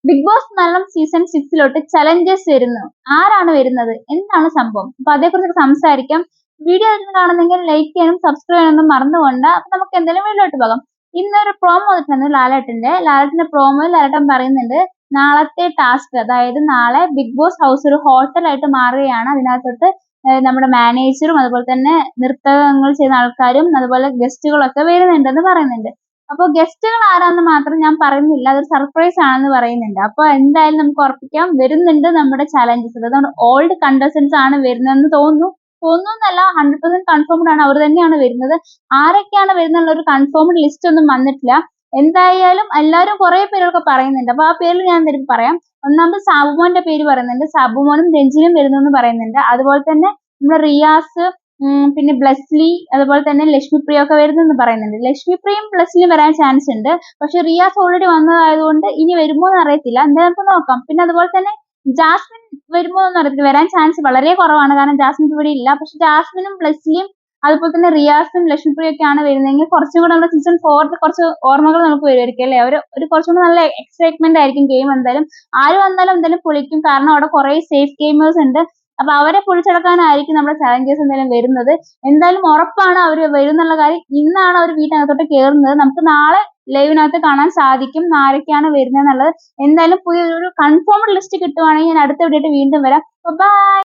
Big Boss Malayalam season 6 challenges വരുന്നു. ആരാണ് വരുന്നത്? എന്താണ് സംഭവം? അപ്പൊ അതേക്കുറിച്ച് സംസാരിക്കാം. വീഡിയോ കാണുന്നെങ്കിൽ ലൈക്ക് ചെയ്യാനും സബ്സ്ക്രൈബ് ചെയ്യാനൊന്നും മറന്നുകൊണ്ട് അപ്പൊ നമുക്ക് എന്തായാലും വീട്ടിലോട്ട് പോകാം. ഇന്നൊരു പ്രോമോ വന്നിട്ടുണ്ട് ലാലേട്ടന്റെ പ്രോമോയിൽ ലാലേട്ടൻ പറയുന്നുണ്ട് നാളത്തെ ടാസ്ക്, അതായത് നാളെ ബിഗ് ബോസ് ഹൗസ് ഒരു ഹോട്ടലായിട്ട് മാറുകയാണ്. അതിനകത്തോട്ട് നമ്മുടെ മാനേജറും അതുപോലെ തന്നെ നൃത്തങ്ങൾ ചെയ്യുന്ന ആൾക്കാരും അതുപോലെ ഗസ്റ്റുകളൊക്കെ വരുന്നുണ്ടെന്ന് പറയുന്നുണ്ട്. അപ്പൊ ഗസ്റ്റുകൾ ആരാന്ന് മാത്രം ഞാൻ പറയുന്നില്ല, അതൊരു സർപ്രൈസ് ആണെന്ന് പറയുന്നുണ്ട്. അപ്പൊ എന്തായാലും നമുക്ക് ഉറപ്പിക്കാം, വരുന്നുണ്ട് നമ്മുടെ ചലഞ്ചസ്. അതായത് ഓൾഡ് കണ്ടസ്റ്റൻസ് ആണ് വരുന്നതെന്ന് തോന്നുന്നല്ല, 100% കൺഫേംഡ് ആണ്, അവർ തന്നെയാണ് വരുന്നത്. ആരൊക്കെയാണ് വരുന്നുള്ള ഒരു കൺഫേംഡ് ലിസ്റ്റ് ഒന്നും വന്നിട്ടില്ല. എന്തായാലും എല്ലാവരും കുറെ പേരൊക്കെ പറയുന്നുണ്ട്. അപ്പൊ ആ പേരിൽ ഞാൻ എന്തായാലും പറയാം. ഒന്നാമത് സാബുമോന്റെ പേര് പറയുന്നുണ്ട്. സാബുമോനും രഞ്ജിനും വരുന്നെന്ന് പറയുന്നുണ്ട്. അതുപോലെ തന്നെ നമ്മുടെ റിയാസ്, പിന്നെ ബ്ലെസ്ലി, അതുപോലെ തന്നെ ലക്ഷ്മിപ്രിയ ഒക്കെ വരുന്നെന്ന് പറയുന്നുണ്ട്. ലക്ഷ്മിപ്രിയയും ബ്ലെസ്ലിയും വരാൻ ചാൻസ് ഉണ്ട്. പക്ഷെ റിയാസ് ഓൾറെഡി വന്നതായതുകൊണ്ട് ഇനി വരുമോ എന്ന് അറിയത്തില്ല. എന്തായാലും നമുക്ക് നോക്കാം. പിന്നെ അതുപോലെ തന്നെ ജാസ്മിൻ വരുമോ എന്ന് അറിയത്തില്ല. വരാൻ ചാൻസ് വളരെ കുറവാണ്, കാരണം ജാസ്മിൻ ഇവിടെ ഇല്ല. പക്ഷെ ജാസ്മിനും ബ്ലെസ്ലിയും അതുപോലെ തന്നെ റിയാസും ലക്ഷ്മിപ്രിയ ഒക്കെയാണ് വരുന്നതെങ്കിൽ കുറച്ചും കൂടെ നമ്മുടെ സീസൺ 4 കുറച്ച് ഓർമ്മകൾ നമുക്ക് വരുമായിരിക്കും അല്ലെ. ഒരു കുറച്ചും കൂടെ നല്ല എക്സൈറ്റ്മെന്റ് ആയിരിക്കും ഗെയിം. എന്തായാലും ആര് വന്നാലും എന്തായാലും പൊളിക്കും, കാരണം അവിടെ കുറെ സേഫ് ഗെയിമേഴ്സ് ഉണ്ട്. അപ്പൊ അവരെ പൊളിച്ചെടുക്കാനായിരിക്കും നമ്മുടെ ചാലഞ്ചേഴ്സ് എന്തായാലും വരുന്നത്. എന്തായാലും ഉറപ്പാണ് അവർ വരുന്നുള്ള കാര്യം. ഇന്നാണ് അവർ വീട്ടിനകത്തോട്ട് കയറുന്നത്. നമുക്ക് നാളെ ലൈവിനകത്ത് കാണാൻ സാധിക്കും ആരൊക്കെയാണ് വരുന്നത് എന്നുള്ളത്. എന്തായാലും പുതിയ ഒരു കൺഫേംഡ് ലിസ്റ്റ് കിട്ടുവാണെങ്കിൽ ഞാൻ അടുത്ത വീഡിയോ വീണ്ടും വരാം. ബൈ.